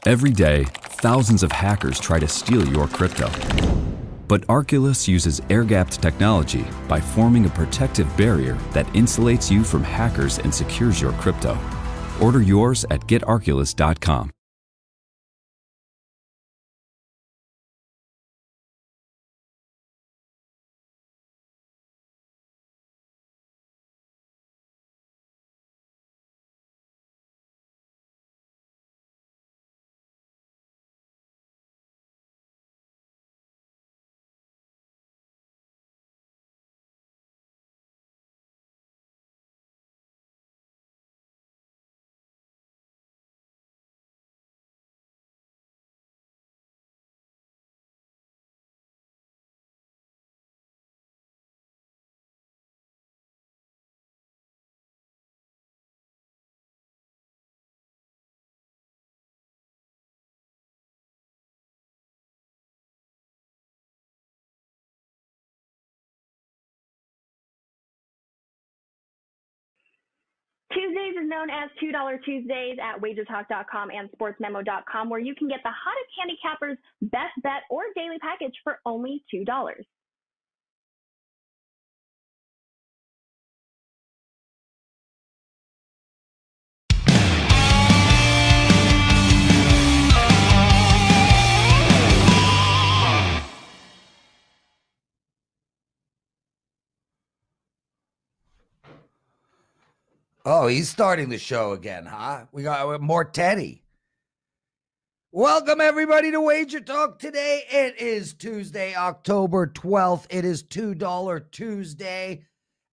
Every day, thousands of hackers try to steal your crypto. But Arculus uses air-gapped technology by forming a protective barrier that insulates you from hackers and secures your crypto. Order yours at getarculus.com. Tuesdays is known as $2 Tuesdays at wagertalk.com and sportsmemo.com, where you can get the hottest handicappers' best bet or daily package for only $2. Oh, he's starting the show again, huh? We got more Teddy. Welcome, everybody, to Wager Talk. Today, it is Tuesday, October 12th. It is $2 Tuesday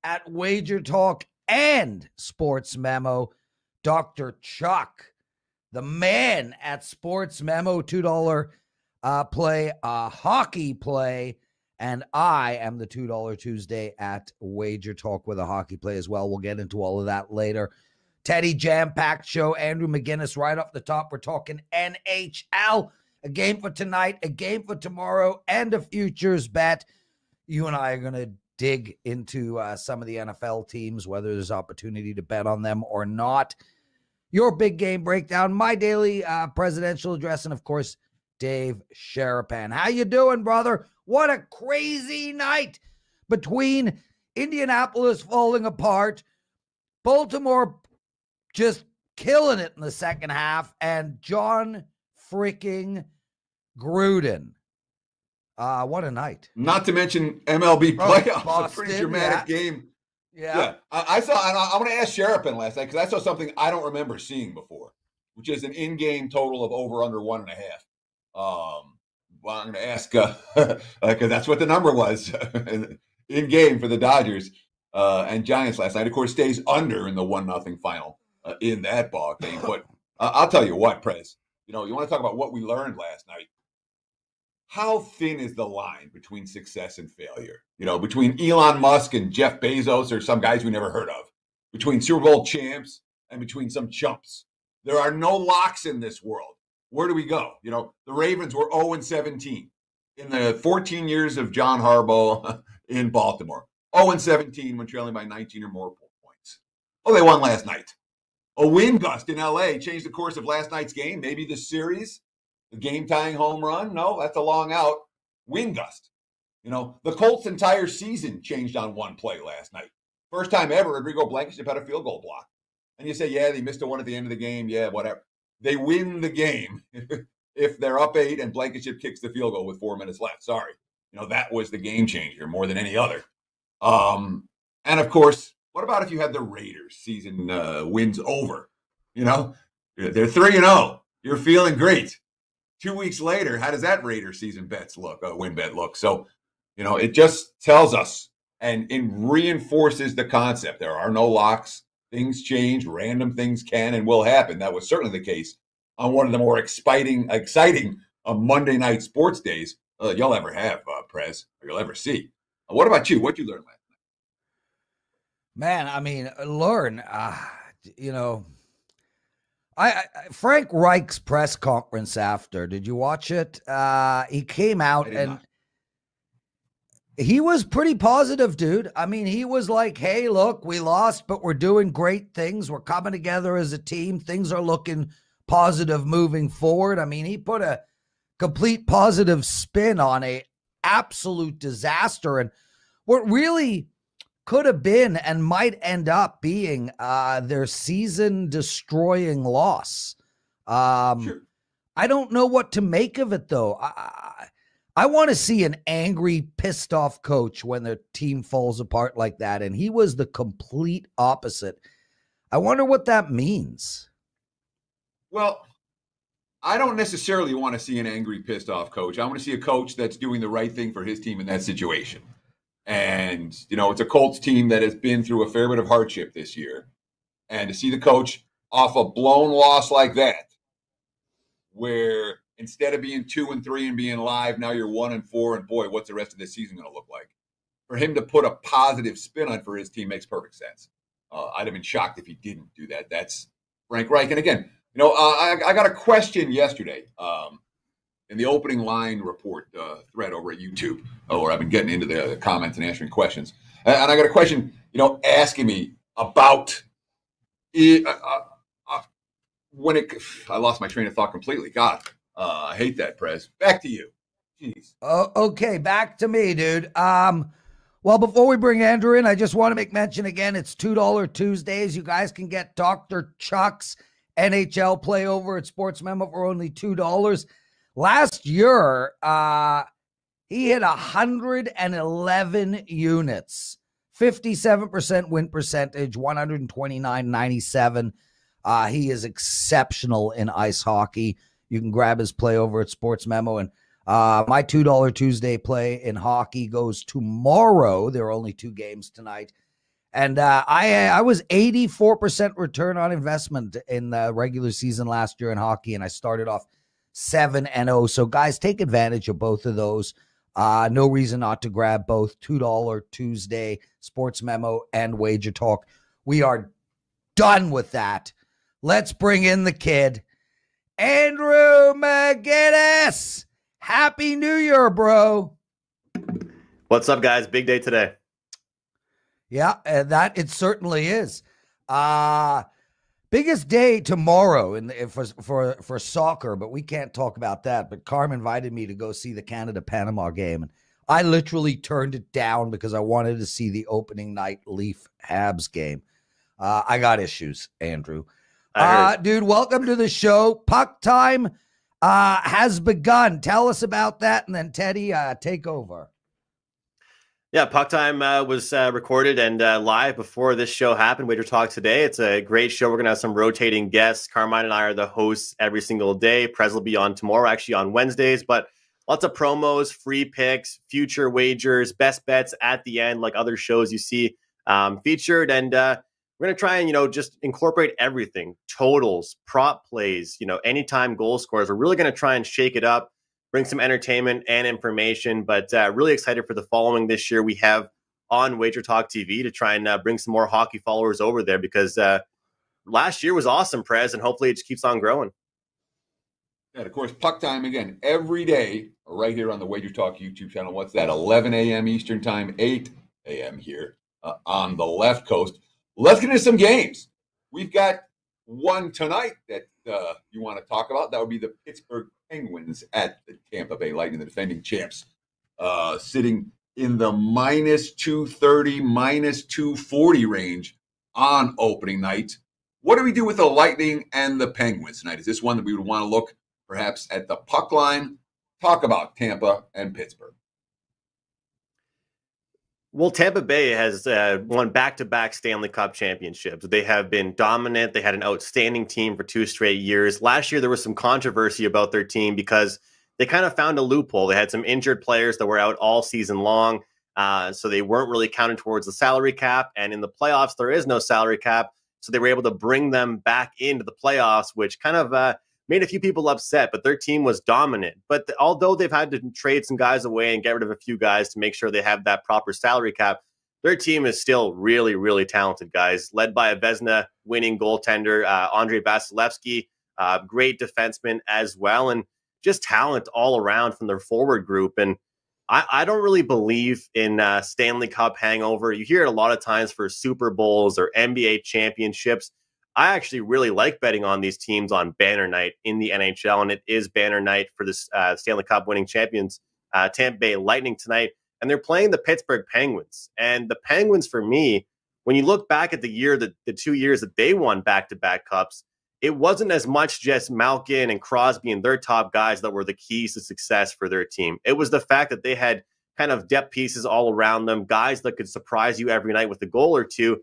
at Wager Talk and Sports Memo. Dr. Chuck, the man at Sports Memo, $2 play, hockey play. And I am the $2 Tuesday at Wager Talk with a hockey play as well. We'll get into all of that later. Teddy, jam-packed show. Andrew McGinnis right off the top. We're talking NHL. A game for tonight, a game for tomorrow, and a futures bet. You and I are going to dig into some of the NFL teams, whether there's opportunity to bet on them or not. Your big game breakdown, my daily presidential address, and, of course, Dave Sharapan. How you doing, brother? What a crazy night between Indianapolis falling apart, Baltimore just killing it in the second half, and John freaking Gruden. What a night. Not to mention MLB playoffs. Boston, a pretty dramatic game. Yeah. I saw, and I want to ask Sharapan last night, because I saw something I don't remember seeing before, which is an in-game total of over under 1.5. Well, I'm going to ask, because that's what the number was in game for the Dodgers and Giants last night. Of course, stays under in the 1-0 final in that ball game. But I'll tell you what, Prez, you want to talk about what we learned last night. How thin is the line between success and failure? Between Elon Musk and Jeff Bezos, or some guys we never heard of, between Super Bowl champs and between some chumps. There are no locks in this world. Where do we go? The Ravens were 0-17 in the 14 years of John Harbaugh in Baltimore. 0-17 when trailing by 19 or more points. Oh, they won last night. A wind gust in L.A. changed the course of last night's game. Maybe the series, the game-tying home run. No, that's a long out. Wind gust. The Colts' entire season changed on one play last night. First time ever, Rodrigo Blankenship had a field goal block. And you say, yeah, they missed a one at the end of the game. Yeah, whatever. They win the game if they're up 8 and Blankenship kicks the field goal with 4 minutes left. Sorry. That was the game changer more than any other. And, of course, what about if you had the Raiders season wins over? They're 3-0. You're feeling great. 2 weeks later, how does that Raiders season win bet look? So, it just tells us and reinforces the concept. There are no locks. Things change, random things can and will happen. That was certainly the case on one of the more exciting Monday night sports days you'll ever have, Prez, or you'll ever see. What about you? What'd you learn last Man, night? I mean, Frank Reich's press conference after, did you watch it? He came out and he was pretty positive, dude. I mean, he was like, hey, look, we lost, but we're doing great things. We're coming together as a team. Things are looking positive moving forward. I mean, he put a complete positive spin on a absolute disaster, and what really could have been and might end up being their season-destroying loss. Sure. I don't know what to make of it, though. I want to see an angry, pissed-off coach when their team falls apart like that, and he was the complete opposite. I wonder what that means. Well, I don't necessarily want to see an angry, pissed-off coach. I want to see a coach that's doing the right thing for his team in that situation. And, you know, it's a Colts team that has been through a fair bit of hardship this year. And to see the coach off a blown loss like that, where instead of being 2-3 and being live, now you're 1-4, and boy, what's the rest of this season going to look like? For him to put a positive spin on for his team makes perfect sense. I'd have been shocked if he didn't do that. That's Frank Reich. And again, you know, I got a question yesterday in the opening line report thread over at YouTube, where I've been getting into the comments and answering questions. And I got a question, you know, asking me about it, when it. I lost my train of thought completely. God, I hate that, Prez. Back to you. Jeez. Okay, back to me, dude. Well, before we bring Andrew in, I just want to make mention again, it's $2 Tuesdays. You guys can get Dr. Chuck's NHL play over at Sports Memo for only $2. Last year, he hit 111 units, 57% win percentage, 129.97. He is exceptional in ice hockey. You can grab his play over at Sports Memo. And my $2 Tuesday play in hockey goes tomorrow. There are only 2 games tonight. And I was 84% return on investment in the regular season last year in hockey, and I started off 7-0. So, guys, take advantage of both of those. No reason not to grab both $2 Tuesday, Sports Memo, and Wager Talk. We are done with that. Let's bring in the kid, Andrew McGinnis. Happy New Year, bro. What's up, guys? Big day today. Yeah, that it certainly is. Biggest day tomorrow for soccer, but we can't talk about that. But Carm invited me to go see the Canada-Panama game, and I literally turned it down because I wanted to see the opening night Leaf-Habs game. I got issues, Andrew. Dude, welcome to the show. Puck time has begun. Tell us about that, and then Teddy, take over. Yeah, Puck Time was recorded and live before this show happened. Wager Talk today. It's a great show. We're going to have some rotating guests. Carmine and I are the hosts every single day. Prez will be on tomorrow, actually on Wednesdays. But lots of promos, free picks, future wagers, best bets at the end, like other shows you see featured. And we're going to try and, just incorporate everything. Totals, prop plays, anytime goal scores. We're really going to try and shake it up. Bring some entertainment and information, but really excited for the following this year we have on Wager Talk TV to try and bring some more hockey followers over there because last year was awesome, Prez, and hopefully it just keeps on growing. And, of course, Puck Time, again, every day right here on the Wager Talk YouTube channel. What's that, 11 a.m. Eastern Time, 8 a.m. here on the left coast. Let's get into some games. We've got one tonight that you want to talk about. That would be the Pittsburgh Penguins at the Tampa Bay Lightning, the defending champs, sitting in the -230, -240 range on opening night. What do we do with the Lightning and the Penguins tonight? Is this one that we would want to look perhaps at the puck line? Talk about Tampa and Pittsburgh. Well, Tampa Bay has won back-to-back Stanley Cup championships. They have been dominant. They had an outstanding team for 2 straight years. Last year, there was some controversy about their team because they kind of found a loophole. They had some injured players that were out all season long, so they weren't really counted towards the salary cap. And in the playoffs, there is no salary cap, so they were able to bring them back into the playoffs, which kind of made a few people upset, but their team was dominant. But although they've had to trade some guys away and get rid of a few guys to make sure they have that proper salary cap, their team is still really, really talented, guys, led by a Vezina winning goaltender, Andrei Vasilevsky, great defenseman as well, and just talent all around from their forward group. And I don't really believe in Stanley Cup hangover. You hear it a lot of times for Super Bowls or NBA championships. I actually really like betting on these teams on banner night in the NHL, and it is banner night for this Stanley Cup winning champions, Tampa Bay Lightning tonight, and they're playing the Pittsburgh Penguins. And the Penguins, for me, when you look back at the 2 years that they won back-to-back cups, it wasn't as much just Malkin and Crosby and their top guys that were the keys to success for their team. It was the fact that they had kind of depth pieces all around them, guys that could surprise you every night with a goal or two.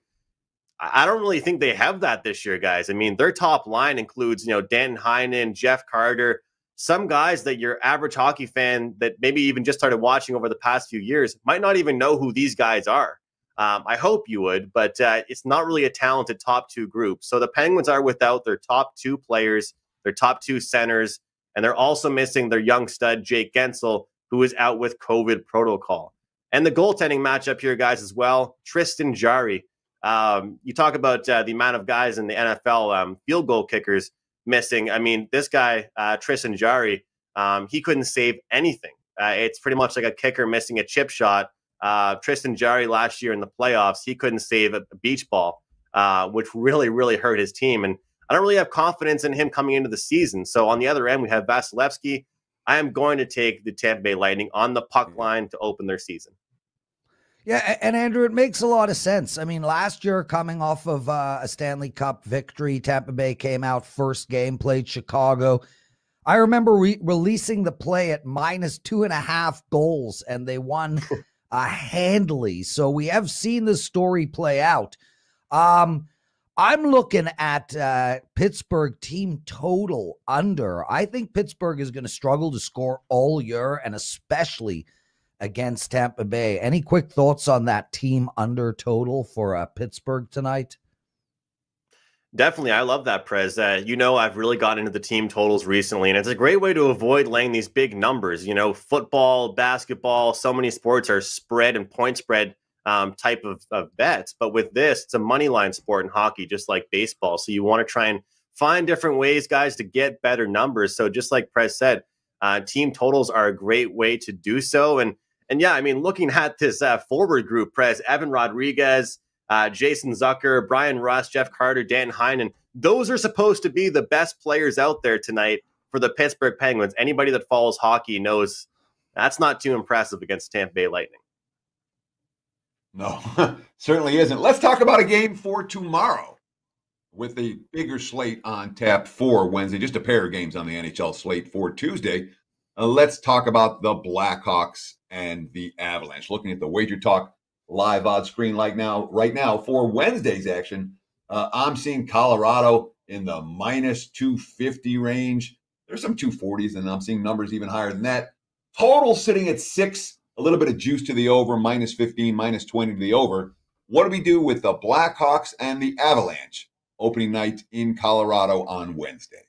I don't really think they have that this year, guys. I mean, their top line includes, Dan Heinen, Jeff Carter, some guys that your average hockey fan that maybe even just started watching over the past few years might not even know who these guys are. I hope you would, but it's not really a talented top two group. So the Penguins are without their top two players, their top two centers, and they're also missing their young stud, Jake Gensel, who is out with COVID protocol. And the goaltending matchup here, guys, as well, Tristan Jarry. You talk about the amount of guys in the NFL, field goal kickers missing. I mean, this guy, Tristan Jarry, he couldn't save anything. It's pretty much like a kicker missing a chip shot. Tristan Jarry last year in the playoffs, he couldn't save a beach ball, which really, really hurt his team. And I don't really have confidence in him coming into the season. So on the other end, we have Vasilevsky. I am going to take the Tampa Bay Lightning on the puck line to open their season. Yeah, and Andrew, it makes a lot of sense. I mean, last year, coming off of a Stanley Cup victory, Tampa Bay came out first game, played Chicago. I remember releasing the play at -2.5 goals, and they won handily. So we have seen the story play out. I'm looking at Pittsburgh team total under. I think Pittsburgh is going to struggle to score all year, and especially against Tampa Bay. Any quick thoughts on that team under total for Pittsburgh tonight? Definitely. I love that, Prez. I've really gotten into the team totals recently, and it's a great way to avoid laying these big numbers. Football, basketball, so many sports are spread and point spread type of bets. But with this, it's a money line sport in hockey, just like baseball. So you want to try and find different ways, guys, to get better numbers. So just like Prez said, team totals are a great way to do so. And yeah, I mean, looking at this forward group, Prez, Evan Rodriguez, Jason Zucker, Brian Rust, Jeff Carter, Dan Heinen, those are supposed to be the best players out there tonight for the Pittsburgh Penguins. Anybody that follows hockey knows that's not too impressive against Tampa Bay Lightning. No, certainly isn't. Let's talk about a game for tomorrow with a bigger slate on tap for Wednesday, just a pair of games on the NHL slate for Tuesday. Let's talk about the Blackhawks and the Avalanche. Looking at the Wager Talk live odds screen right now for Wednesday's action, I'm seeing Colorado in the -250 range. There's some 240s, and I'm seeing numbers even higher than that. Total sitting at 6, a little bit of juice to the over, -15, -20 to the over. What do we do with the Blackhawks and the Avalanche opening night in Colorado on Wednesday?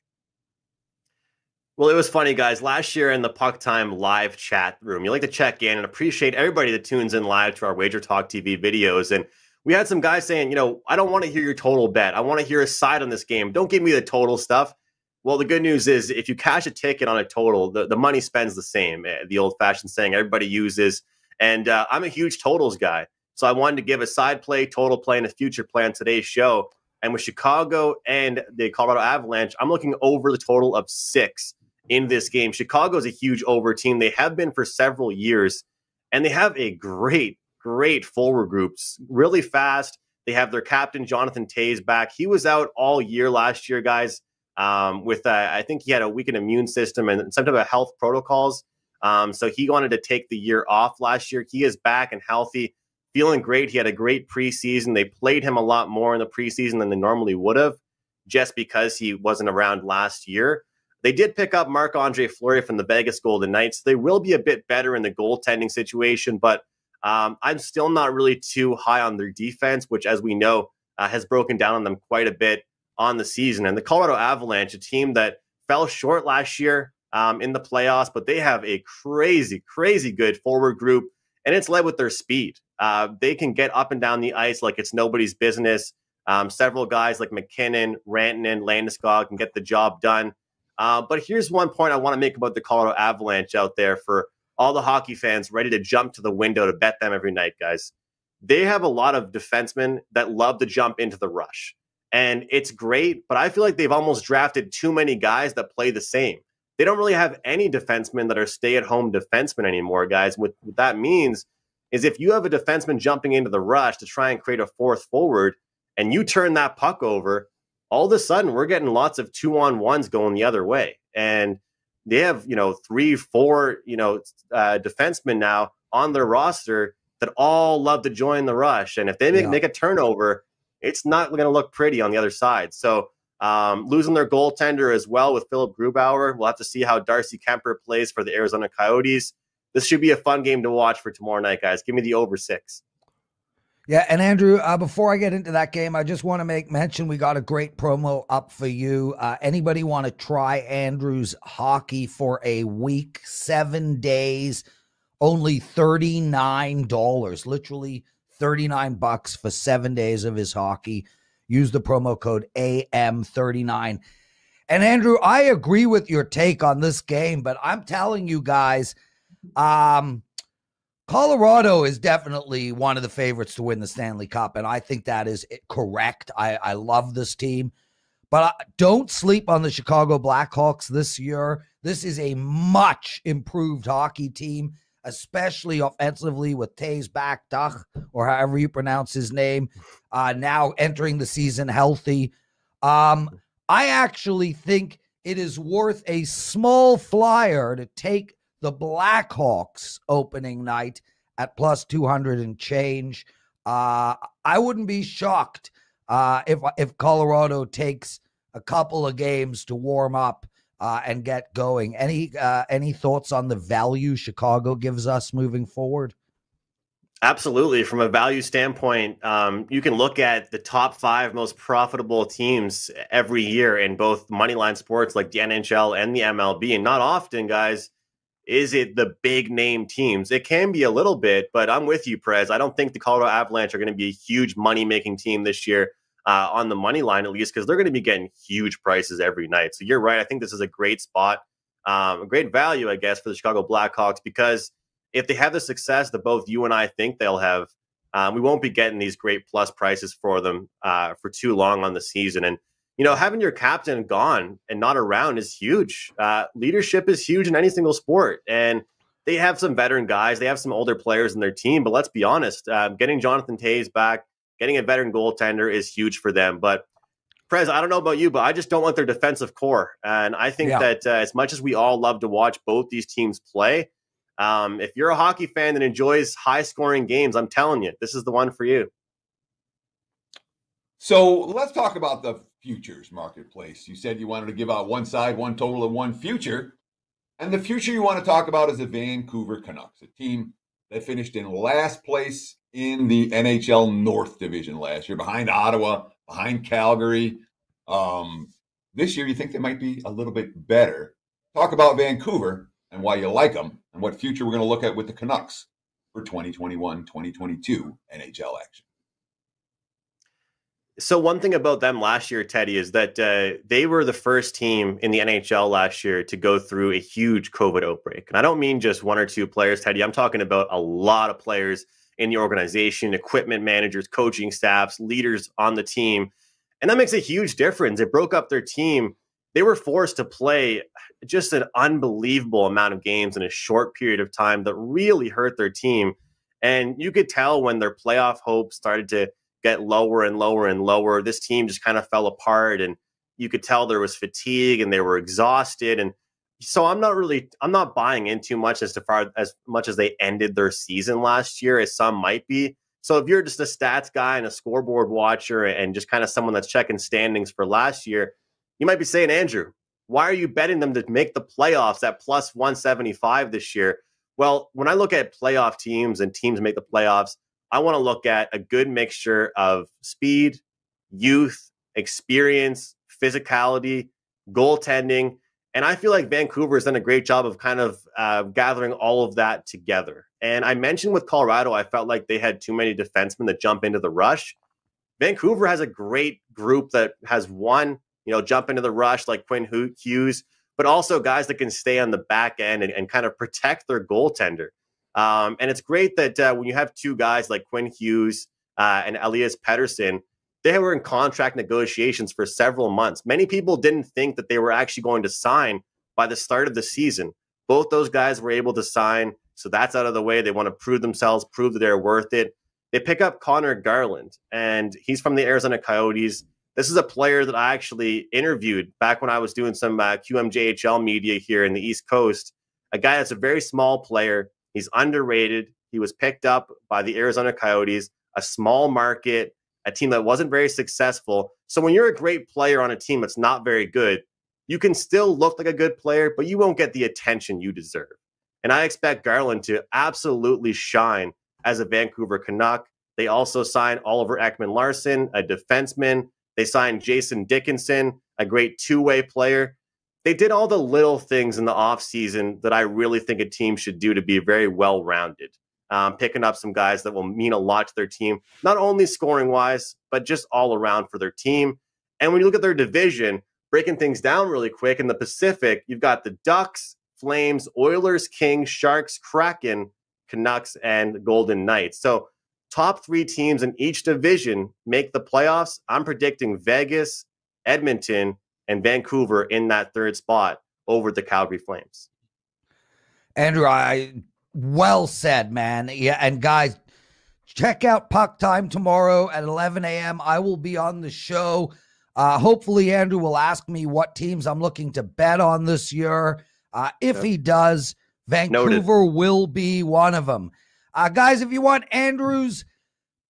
Well, it was funny, guys. Last year in the Puck Time live chat room, you like to check in and appreciate everybody that tunes in live to our Wager Talk TV videos. And we had some guys saying, I don't want to hear your total bet. I want to hear a side on this game. Don't give me the total stuff. Well, the good news is if you cash a ticket on a total, the money spends the same. The old-fashioned saying everybody uses. And I'm a huge totals guy. So I wanted to give a side play, total play, and a future play on today's show. And with Chicago and the Colorado Avalanche, I'm looking over the total of 6 in this game. Chicago is a huge over team. They have been for several years, and they have a great forward groups, really fast. They have their captain, Jonathan Toews, back. He was out all year last year, guys, with I think he had a weakened immune system and some type of health protocols. So he wanted to take the year off last year. He is back and healthy, feeling great. He had a great preseason. They played him a lot more in the preseason than they normally would have, just because he wasn't around last year. They did pick up Marc-Andre Fleury from the Vegas Golden Knights. They will be a bit better in the goaltending situation, but I'm still not really too high on their defense, which, as we know, has broken down on them quite a bit on the season. And the Colorado Avalanche, a team that fell short last year in the playoffs, but they have a crazy good forward group, and it's led with their speed. They can get up and down the ice like it's nobody's business. Several guys like McKinnon, Rantanen, Landeskog can get the job done. But here's one point I want to make about the Colorado Avalanche out there for all the hockey fans ready to jump to the window to bet them every night, guys. They have a lot of defensemen that love to jump into the rush. And it's great, but I feel like they've almost drafted too many guys that play the same. They don't really have any defensemen that are stay-at-home defensemen anymore, guys. What that means is if you have a defenseman jumping into the rush to try and create a fourth forward and you turn that puck over, all of a sudden we're getting lots of 2-on-1s going the other way. And they have, 3, 4, defensemen now on their roster that all love to join the rush. And if they make a turnover, it's not going to look pretty on the other side. So losing their goaltender as well with Philip Grubauer. We'll have to see how Darcy Kemper plays for the Arizona Coyotes. This should be a fun game to watch for tomorrow night, guys. Give me the over 6. Yeah, and Andrew, before I get into that game, I just want to make mention we got a great promo up for you. Anybody want to try Andrew's hockey for a week, 7 days, only $39, literally $39 for 7 days of his hockey. Use the promo code AM39. And Andrew, I agree with your take on this game, but I'm telling you guys, Colorado is definitely one of the favorites to win the Stanley Cup, and I think that is correct. I love this team, but don't sleep on the Chicago Blackhawks this year. This is a much improved hockey team, especially offensively with Taze Backduch, or however you pronounce his name, now entering the season healthy. I actually think it is worth a small flyer to take the Blackhawks opening night at plus 200 and change. I wouldn't be shocked if Colorado takes a couple of games to warm up and get going. Any thoughts on the value Chicago gives us moving forward? Absolutely. From a value standpoint, you can look at the top 5 most profitable teams every year in both moneyline sports like the NHL and the MLB. And not often, guys, is it the big name teams. It can be a little bit, but I'm with you, Prez. I don't think the Colorado Avalanche are going to be a huge money-making team this year on the money line, at least, because they're going to be getting huge prices every night. So you're right. I think this is a great spot, a great value, I guess, for the Chicago Blackhawks, because if they have the success that both you and I think they'll have, we won't be getting these great plus prices for them for too long on the season. And, having your captain gone and not around is huge. Leadership is huge in any single sport. And they have some veteran guys. They have some older players in their team. But let's be honest, getting Jonathan Toews back, getting a veteran goaltender is huge for them. But, Prez, I don't know about you, but I just don't want their defensive core. And I think that as much as we all love to watch both these teams play, if you're a hockey fan that enjoys high-scoring games, I'm telling you, this is the one for you. So let's talk about the futures marketplace. You said you wanted to give out one side, one total, and one future. And the future you want to talk about is the Vancouver Canucks, a team that finished in last place in the NHL North Division last year, behind Ottawa, behind Calgary. This year, you think they might be a little bit better. Talk about Vancouver and why you like them and what future we're going to look at with the Canucks for 2021-2022 NHL action. So one thing about them last year, Teddy, is that they were the first team in the NHL last year to go through a huge COVID outbreak. And I don't mean just 1 or 2 players, Teddy. I'm talking about a lot of players in the organization, equipment managers, coaching staffs, leaders on the team. And that makes a huge difference. It broke up their team. They were forced to play just an unbelievable amount of games in a short period of time that really hurt their team. And you could tell when their playoff hopes started to get lower and lower and lower, this team just kind of fell apart, and you could tell there was fatigue and they were exhausted. And so I'm not buying in too much as much as they ended their season last year as some might be. So if you're just a stats guy and a scoreboard watcher and just kind of someone that's checking standings for last year, you might be saying, Andrew, why are you betting them to make the playoffs at plus 175 this year? Well, when I look at playoff teams and teams make the playoffs, I want to look at a good mixture of speed, youth, experience, physicality, goaltending. And I feel like Vancouver has done a great job of kind of gathering all of that together. And I mentioned with Colorado, I felt like they had too many defensemen that jump into the rush. Vancouver has a great group that has one, jump into the rush like Quinn Hughes, but also guys that can stay on the back end and kind of protect their goaltender. And it's great that when you have 2 guys like Quinn Hughes and Elias Pettersson, They were in contract negotiations for several months. Many people didn't think that they were actually going to sign by the start of the season. Both those guys were able to sign, so that's out of the way. They want to prove themselves, prove that they're worth it. They pick up Connor Garland, and he's from the Arizona Coyotes. This is a player that I actually interviewed back when I was doing some QMJHL media here in the East Coast. A guy that's a very small player. He's underrated. He was picked up by the Arizona Coyotes, a small market, a team that wasn't very successful. So when you're a great player on a team that's not very good, you can still look like a good player, but you won't get the attention you deserve. And I expect Garland to absolutely shine as a Vancouver Canuck. They also signed Oliver Ekman-Larsson, a defenseman. They signed Jason Dickinson, a great two-way player. They did all the little things in the offseason that I really think a team should do to be very well-rounded. Picking up some guys that will mean a lot to their team, not only scoring-wise, but just all around for their team. And when you look at their division, breaking things down really quick, in the Pacific, you've got the Ducks, Flames, Oilers, Kings, Sharks, Kraken, Canucks, and Golden Knights. So top 3 teams in each division make the playoffs. I'm predicting Vegas, Edmonton, and Vancouver in that 3rd spot over the Calgary Flames. Andrew, well said, man. Yeah, and guys, check out Puck Time tomorrow at 11 a.m. I will be on the show. Hopefully, Andrew will ask me what teams I'm looking to bet on this year. If he does, Vancouver will be one of them. Guys, if you want Andrew's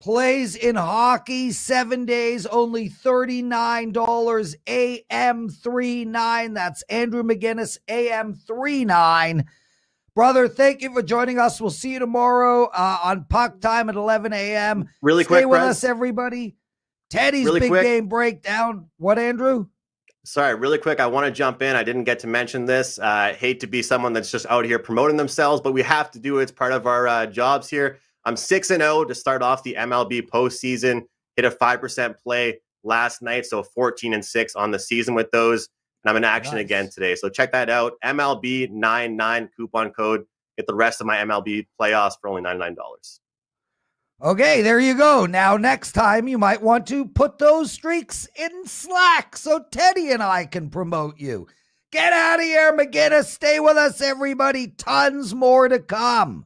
plays in hockey, 7 days, only $39, AM39. That's Andrew McGinnis, AM39. Brother, thank you for joining us. We'll see you tomorrow on Puck Time at 11 a.m. Really Stay quick, with Brent. us, everybody. Teddy's Really big quick. game breakdown. What, Andrew? Sorry, really quick. I want to jump in. I didn't get to mention this. I hate to be someone that's just out here promoting themselves, but we have to do it. It's part of our jobs here. I'm 6-0 to start off the MLB postseason. Hit a 5% play last night, so 14-6 on the season with those. And I'm in action again today. So check that out. MLB99 coupon code. Get the rest of my MLB playoffs for only $99. Okay, there you go. Now, next time, you might want to put those streaks in Slack so Teddy and I can promote you. Get out of here, McGinnis. Stay with us, everybody. Tons more to come.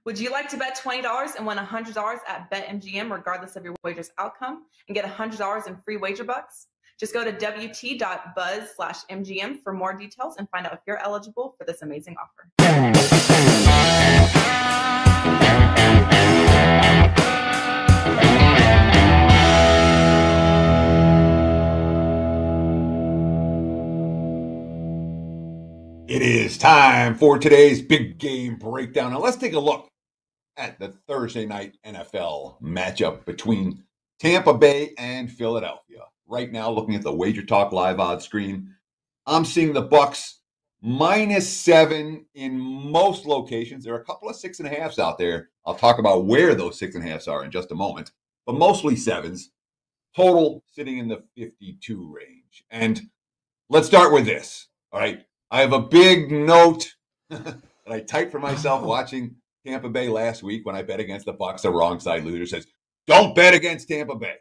Would you like to bet $20 and win $100 at BetMGM regardless of your wager's outcome and get $100 in free wager bucks? Just go to wt.buzz/MGM for more details and find out if you're eligible for this amazing offer. It is time for today's big game breakdown. Now let's take a look at the Thursday night NFL matchup between Tampa Bay and Philadelphia. Right now, looking at the Wager Talk live odds screen, I'm seeing the Bucks -7 in most locations. There are a couple of 6.5s out there. I'll talk about where those 6.5s are in just a moment, but mostly 7s. Total sitting in the 52 range. And let's start with this. All right. I have a big note that I typed for myself watching Tampa Bay last week when I bet against the Bucks. The wrong side loser says, "Don't bet against Tampa Bay."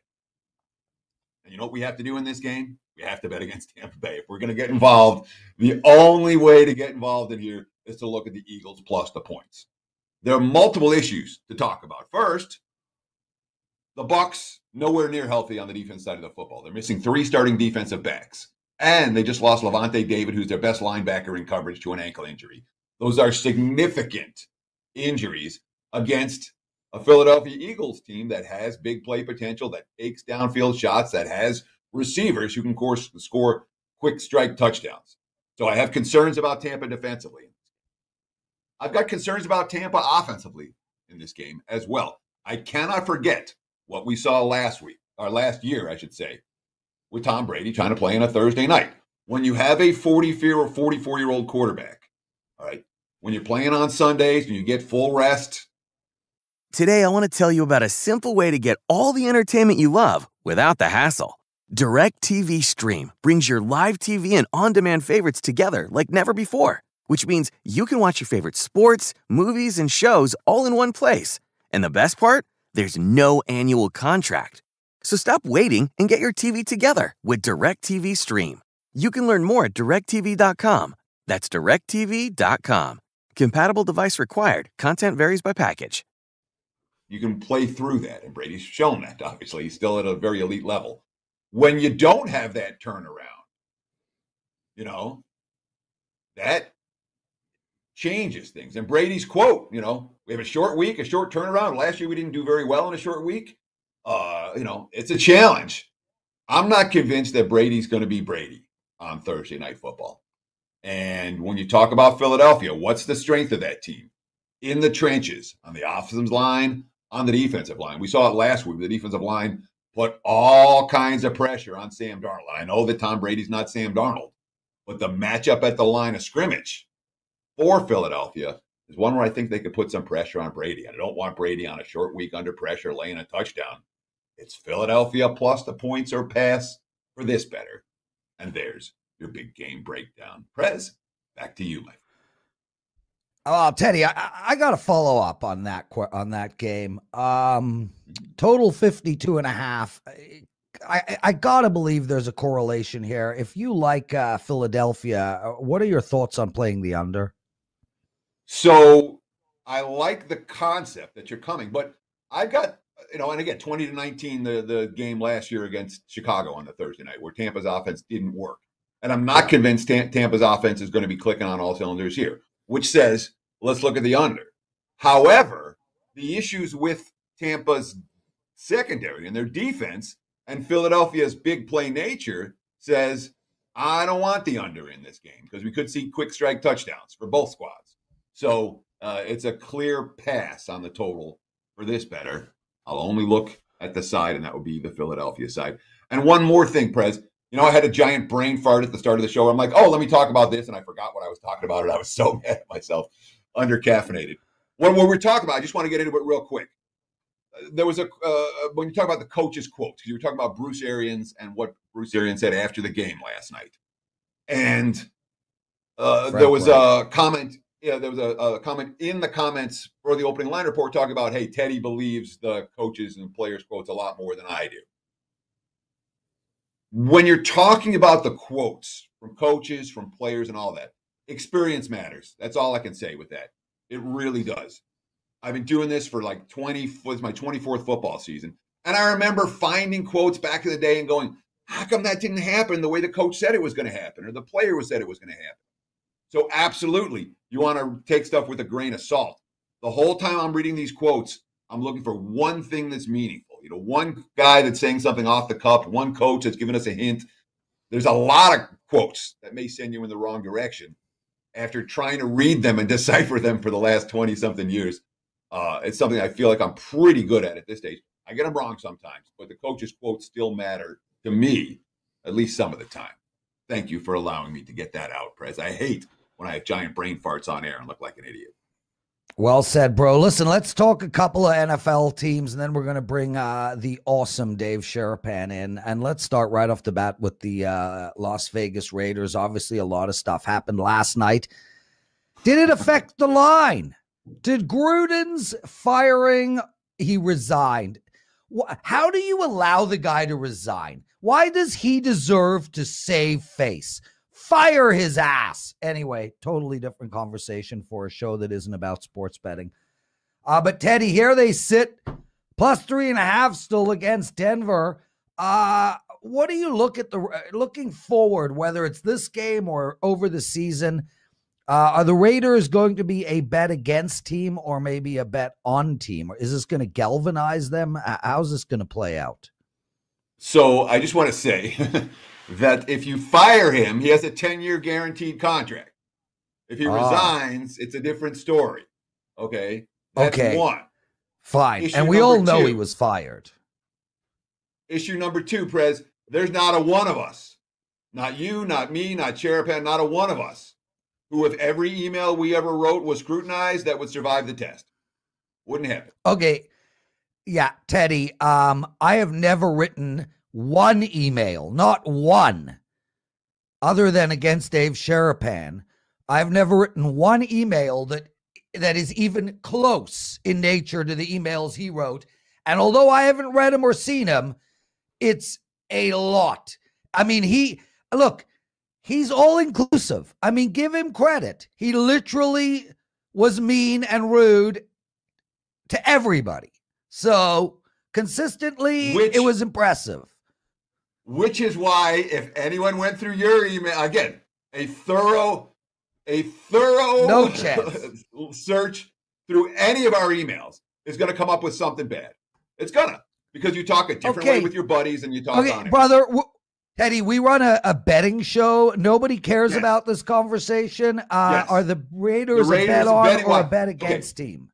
And you know what we have to do in this game? We have to bet against Tampa Bay. If we're going to get involved, the only way to get involved in here is to look at the Eagles plus the points. There are multiple issues to talk about. First, the Bucks nowhere near healthy on the defense side of the football. They're missing 3 starting defensive backs. And they just lost Levante David, who's their best linebacker in coverage, to an ankle injury. Those are significant injuries against a Philadelphia Eagles team that has big play potential, that takes downfield shots, that has receivers who can score quick strike touchdowns. So I have concerns about Tampa defensively. I've got concerns about Tampa offensively in this game as well. I cannot forget what we saw last year, I should say, with Tom Brady trying to play on a Thursday night. When you have a 44-year-old quarterback, all right, when you're playing on Sundays and you get full rest. Today, I want to tell you about a simple way to get all the entertainment you love without the hassle. DirecTV Stream brings your live TV and on-demand favorites together like never before, which means you can watch your favorite sports, movies, and shows all in one place. And the best part? There's no annual contract. So stop waiting and get your TV together with DirecTV Stream. You can learn more at directtv.com. That's directtv.com. Compatible device required. Content varies by package. You can play through that, and Brady's shown that, obviously. He's still at a very elite level. When you don't have that turnaround, you know, that changes things. And Brady's quote, you know, we have a short week, a short turnaround. Last year we didn't do very well in a short week. You know, it's a challenge. I'm not convinced that Brady's going to be Brady on Thursday Night Football. And when you talk about Philadelphia, what's the strength of that team? In the trenches, on the offensive line, on the defensive line. We saw it last week. The defensive line put all kinds of pressure on Sam Darnold. I know that Tom Brady's not Sam Darnold, but the matchup at the line of scrimmage for Philadelphia is one where I think they could put some pressure on Brady. And I don't want Brady on a short week under pressure laying a touchdown. It's Philadelphia plus the points or pass for this better. And there's your big game breakdown. Prez, back to you, my friend. Teddy, I got to follow up on that game. Total 52.5. I got to believe there's a correlation here. If you like Philadelphia, what are your thoughts on playing the under? So I like the concept that you're coming, but I got, you know, and again, 20-19, the game last year against Chicago on the Thursday night where Tampa's offense didn't work. And I'm not convinced Tampa's offense is going to be clicking on all cylinders here, which says, let's look at the under. However, the issues with Tampa's secondary and their defense and Philadelphia's big play nature says, I don't want the under in this game because we could see quick strike touchdowns for both squads. So it's a clear pass on the total for this better. I'll only look at the side, and that would be the Philadelphia side. And one more thing, Prez. You know, I had a giant brain fart at the start of the show. I'm like, oh, let me talk about this. And I forgot what I was talking about. And I was so mad at myself, under-caffeinated. When we're talking about, I just want to get into it real quick. There was when you talk about the coach's quotes, because you were talking about Bruce Arians and what Bruce Arians said after the game last night. And there was a comment. Yeah, there was a comment in the comments for the opening line report talking about, hey, Teddy believes the coaches and players' quotes a lot more than I do. When you're talking about the quotes from coaches, from players and all that, experience matters. That's all I can say with that. It really does. I've been doing this for like my 24th football season. And I remember finding quotes back in the day and going, how come that didn't happen the way the coach said it was going to happen or the player said it was going to happen? So absolutely, you want to take stuff with a grain of salt. The whole time I'm reading these quotes, I'm looking for one thing that's meaningful. You know, one guy that's saying something off the cuff, one coach that's giving us a hint. There's a lot of quotes that may send you in the wrong direction after trying to read them and decipher them for the last 20-something years. It's something I feel like I'm pretty good at this stage. I get them wrong sometimes, but the coach's quotes still matter to me, at least some of the time. Thank you for allowing me to get that out, Prez. I hate when I have giant brain farts on air and look like an idiot. Well said, bro. Listen, let's talk a couple of NFL teams, and then we're going to bring the awesome Dave Sherapan in. And let's start right off the bat with the Las Vegas Raiders. Obviously, a lot of stuff happened last night. Did it affect the line? Did Gruden's firing, he resigned? How do you allow the guy to resign? Why does he deserve to save face? Fire his ass. Anyway, totally different conversation for a show that isn't about sports betting. But Teddy, here they sit, plus 3.5 still against Denver. What do you look at looking forward, whether it's this game or over the season? Are the Raiders going to be a bet against team or maybe a bet on team? Or is this going to galvanize them? How's this going to play out? So I just want to say that if you fire him, he has a 10-year guaranteed contract. If he resigns, it's a different story. Okay? That's one. Fine. Issue and we all know two, he was fired. Issue number 2, Prez, there's not a one of us, not you, not me, not Sherapan, not a one of us, who if every email we ever wrote was scrutinized, that would survive the test. Wouldn't happen. Okay. Yeah, Teddy, I have never written one email, not one, other than against Dave Sherapan. I've never written one email that is even close in nature to the emails he wrote. And although I haven't read him or seen him, it's a lot. I mean, he's all inclusive. I mean, give him credit. He literally was mean and rude to everybody. So consistently, it was impressive. Which is why, if anyone went through your email, again, a thorough no chance search through any of our emails is going to come up with something bad. It's gonna, because you talk a different way with your buddies and you talk on it. Brother, Teddy, we run a betting show. Nobody cares about this conversation. Yes. Are the Raiders a bet on or a bet against team?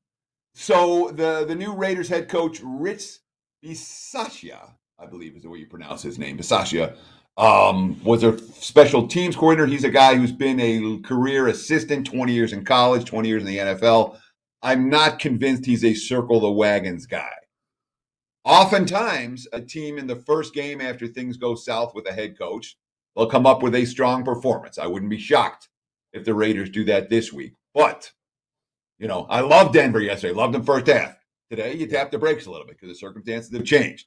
So the new Raiders head coach, Rich Bisaccia, I believe is the way you pronounce his name, Bisaccia, was a special teams coordinator. He's a guy who's been a career assistant, 20 years in college, 20 years in the NFL. I'm not convinced he's a circle the wagons guy. Oftentimes, a team in the first game after things go south with a head coach, they'll come up with a strong performance. I wouldn't be shocked if the Raiders do that this week. But, you know, I loved Denver yesterday. Loved them first half. Today, you tap the brakes a little bit because the circumstances have changed.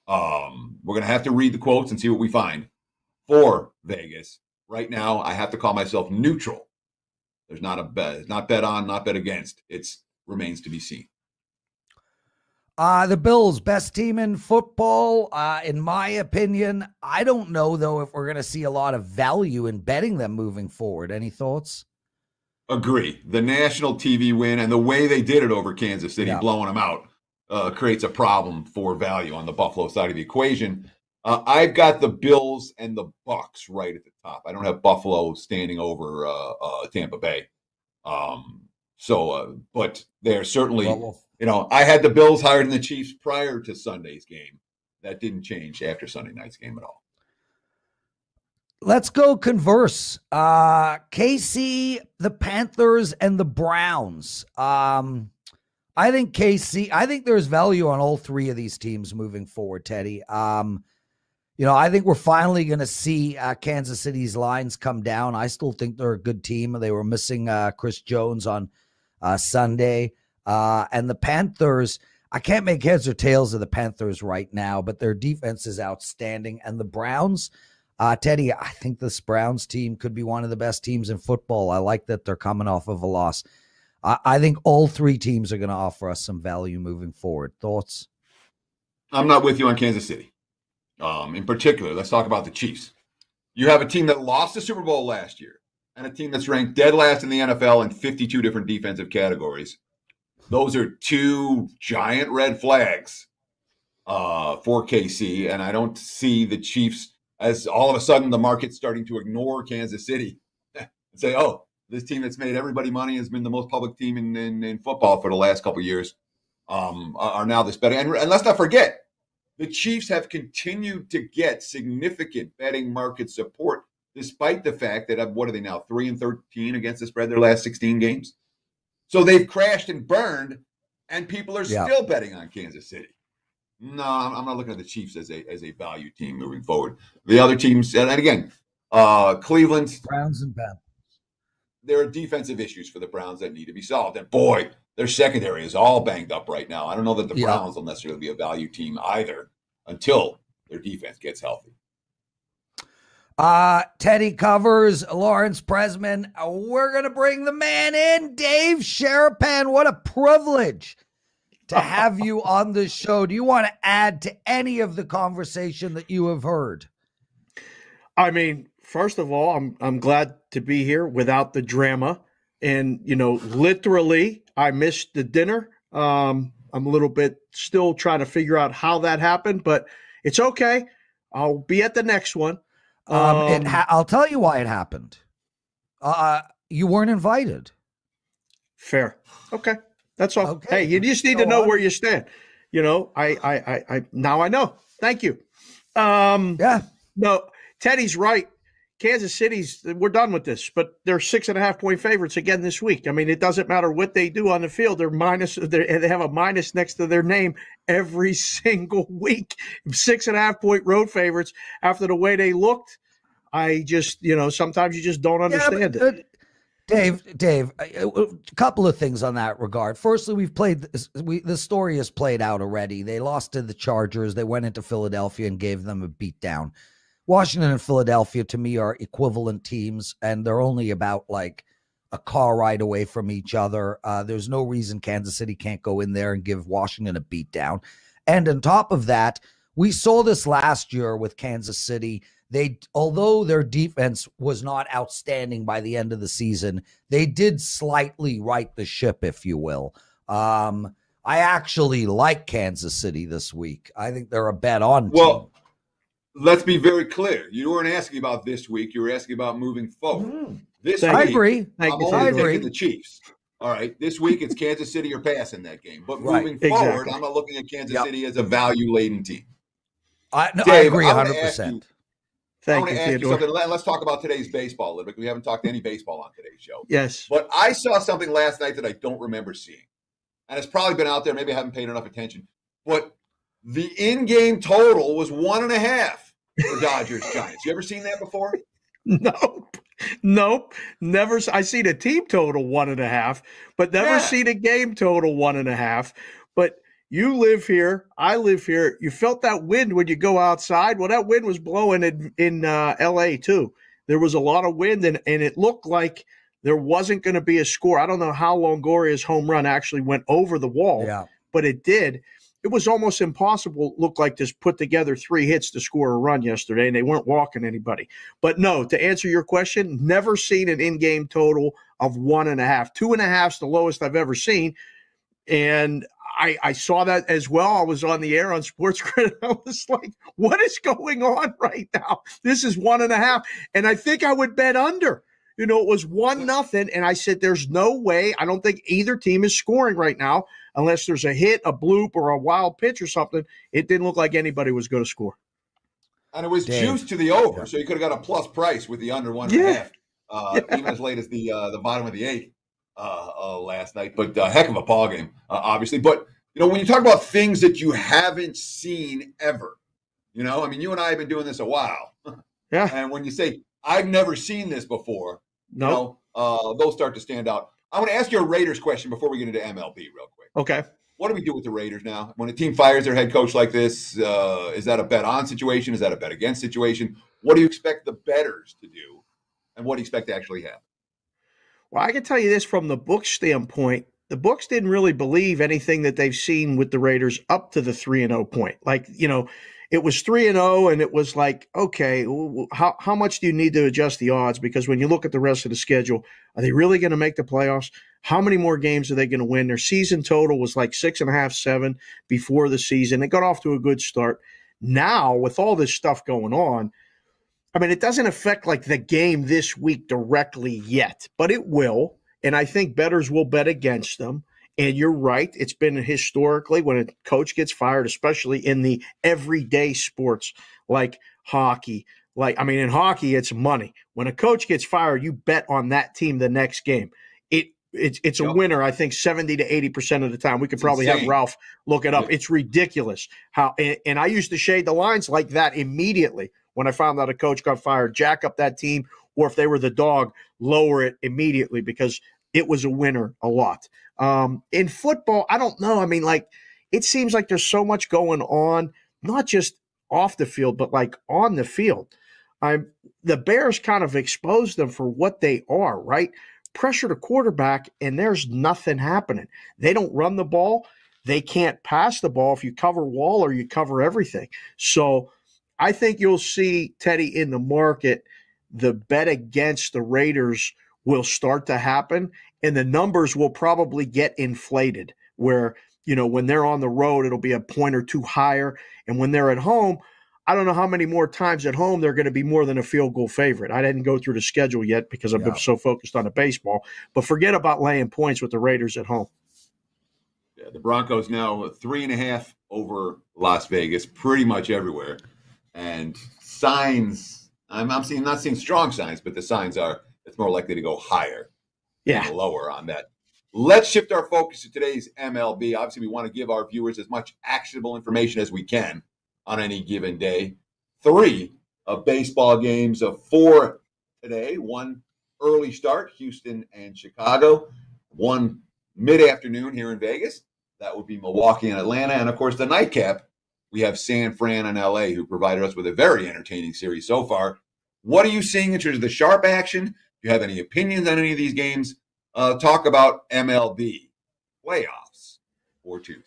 We're going to have to read the quotes and see what we find for Vegas. Right now, I have to call myself neutral. There's not a bet. It's not bet on, not bet against. It remains to be seen. The Bills, best team in football, in my opinion. I don't know, though, if we're going to see a lot of value in betting them moving forward. Any thoughts? Agree. The national TV win and the way they did it over Kansas City, blowing them out, creates a problem for value on the Buffalo side of the equation. I've got the Bills and the Bucks right at the top. I don't have Buffalo standing over Tampa Bay. But they're certainly, you know, I had the Bills higher than the Chiefs prior to Sunday's game. That didn't change after Sunday night's game at all. Let's go converse. KC, the Panthers, and the Browns. I think there's value on all three of these teams moving forward, Teddy. You know, I think we're finally going to see Kansas City's lines come down. I still think they're a good team. They were missing Chris Jones on Sunday. And the Panthers, I can't make heads or tails of the Panthers right now, but their defense is outstanding. And the Browns, Teddy, I think this Browns team could be one of the best teams in football. I like that they're coming off of a loss. I think all three teams are going to offer us some value moving forward. Thoughts? I'm not with you on Kansas City. In particular, let's talk about the Chiefs. You have a team that lost the Super Bowl last year and a team that's ranked dead last in the NFL in 52 different defensive categories. Those are two giant red flags for KC, and I don't see the Chiefs as all of a sudden the market's starting to ignore Kansas City and say, oh, this team that's made everybody money has been the most public team in football for the last couple of years, are now this betting. And let's not forget, the Chiefs have continued to get significant betting market support, despite the fact that, what are they now, 3-13 against the spread their last 16 games? So they've crashed and burned, and people are still betting on Kansas City. No, I'm not looking at the Chiefs as a value team moving forward. The other teams, and again, Cleveland, Browns and Panthers. There are defensive issues for the Browns that need to be solved. And boy, their secondary is all banged up right now. I don't know that the Browns will necessarily be a value team either until their defense gets healthy. Teddy covers Lawrence Presman. We're going to bring the man in, Dave Sharapan. What a privilege to have you on the show. Do you want to add to any of the conversation that you have heard? I mean, first of all, I'm glad to be here without the drama. And, you know, literally, I missed the dinner. I'm a little bit still trying to figure out how that happened, but it's okay. I'll be at the next one. I'll tell you why it happened. You weren't invited. Fair. Okay. That's all. Okay. Hey, you just need to know where you stand. You know, I now I know. Thank you. No, Teddy's right. Kansas City's, we're done with this, but they're 6.5-point favorites again this week. I mean, it doesn't matter what they do on the field. They have a minus next to their name every single week. 6.5-point road favorites after the way they looked. I just, you know, sometimes you just don't understand it. Dave, a couple of things on that regard. Firstly, the story has played out already. They lost to the Chargers. They went into Philadelphia and gave them a beatdown. Washington and Philadelphia, to me, are equivalent teams, and they're only about like a car ride away from each other. There's no reason Kansas City can't go in there and give Washington a beatdown. And on top of that, we saw this last year with Kansas City. Although their defense was not outstanding by the end of the season, they did slightly right the ship, if you will. I actually like Kansas City this week. I think they're a bet on team. Well, let's be very clear. You weren't asking about this week. You were asking about moving forward. This week, I agree. I'm only taking the Chiefs. All right. This week, it's Kansas City or pass in that game. But moving forward, I'm not looking at Kansas City as a value-laden team. I agree 100%. I want to ask you something. Let's talk about today's baseball a little bit. We haven't talked any baseball on today's show. Yes. But I saw something last night that I don't remember seeing. And it's probably been out there. Maybe I haven't paid enough attention. But the in-game total was 1.5 for Dodgers-Giants. You ever seen that before? Nope. Never. I see the team total 1.5, but never seen a game total 1.5. But you live here. I live here. You felt that wind when you go outside. Well, that wind was blowing in L.A. too. There was a lot of wind, and it looked like there wasn't going to be a score. I don't know how Longoria's home run actually went over the wall, but it did. It was almost impossible, looked like, to put together 3 hits to score a run yesterday, and they weren't walking anybody. But no, to answer your question, never seen an in-game total of 1.5. 2.5 is the lowest I've ever seen, and I saw that as well. I was on the air on Sports Grid. I was like, what is going on right now? This is 1.5. And I think I would bet under. It was 1-0. And I said, there's no way. I don't think either team is scoring right now unless there's a hit, a bloop, or a wild pitch or something. It didn't look like anybody was going to score. And it was juiced to the over. So you could have got a plus price with the under 1.5, even as late as the bottom of the 8th. Last night, but heck of a ball game, obviously. But when you talk about things that you haven't seen ever, you and I have been doing this a while. Yeah. And when you say I've never seen this before, those start to stand out. I want to ask you a Raiders question before we get into MLB real quick. Okay. What do we do with the Raiders now? When a team fires their head coach like this, is that a bet on situation? Is that a bet against situation? What do you expect the bettors to do, and what do you expect to actually happen? Well, I can tell you this from the book standpoint. The books didn't really believe anything that they've seen with the Raiders up to the 3-0 point. Like, it was 3-0, and it was like, okay, how much do you need to adjust the odds? Because when you look at the rest of the schedule, are they really going to make the playoffs? How many more games are they going to win? Their season total was like 6.5, 7 before the season. It got off to a good start. Now, with all this stuff going on, it doesn't affect like the game this week directly yet, but it will. And I think bettors will bet against them. And you're right. It's been historically when a coach gets fired, especially in the everyday sports like hockey. In hockey, it's money. When a coach gets fired, you bet on that team the next game. It's a winner, I think, 70 to 80% of the time. We could probably have Ralph look it up. It's ridiculous how, and I used to shade the lines like that immediately. When I found out a coach got fired, jack up that team, or if they were the dog, lower it immediately because it was a winner a lot. In football, I don't know. It seems like there's so much going on, not just off the field, but like on the field. The Bears kind of exposed them for what they are, right? Pressure the quarterback, and there's nothing happening. They don't run the ball. They can't pass the ball if you cover wall or you cover everything. So I think you'll see, Teddy, in the market, the bet against the Raiders will start to happen, and the numbers will probably get inflated where, when they're on the road, it'll be a point or two higher. And when they're at home, I don't know how many more times at home they're going to be more than a field goal favorite. I didn't go through the schedule yet because I've been so focused on the baseball. But forget about laying points with the Raiders at home. Yeah, the Broncos now 3.5 over Las Vegas, pretty much everywhere. And signs, I'm not seeing strong signs, but the signs are it's more likely to go higher than lower on that. Let's shift our focus to today's MLB. Obviously, we want to give our viewers as much actionable information as we can on any given day. 3 baseball games of 4 today, 1 early start, Houston and Chicago. One mid-afternoon here in Vegas. That would be Milwaukee and Atlanta. And, of course, the nightcap, we have San Fran and L.A., who provided us with a very entertaining series so far. What are you seeing in terms of the sharp action? Do you have any opinions on any of these games? Talk about MLB playoffs for Tuesday.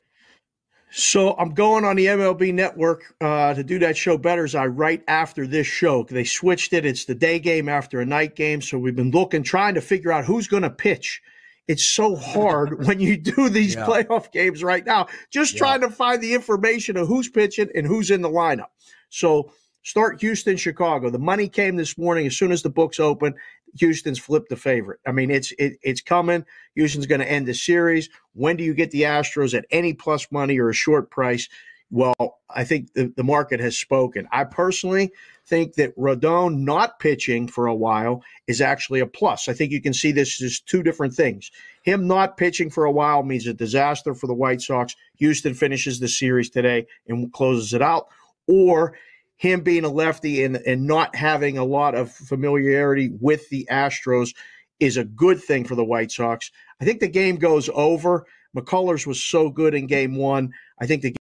So I'm going on the MLB network to do that show Better's Eye right after this show. They switched it. It's the day game after a night game. So we've been trying to figure out who's going to pitch. It's so hard when you do these playoff games right now, just trying to find the information of who's pitching and who's in the lineup. So start Houston, Chicago. The money came this morning. As soon as the books open, Houston's flipped the favorite. I mean, it's coming. Houston's going to end the series. When do you get the Astros at any plus money or a short price? Well, I think the market has spoken. I personally think that Rodon not pitching for a while is actually a plus. I think you can see this as two different things. Him not pitching for a while means a disaster for the White Sox. Houston finishes the series today and closes it out. Or him being a lefty and not having a lot of familiarity with the Astros is a good thing for the White Sox. I think the game goes over. McCullers was so good in game one. I think the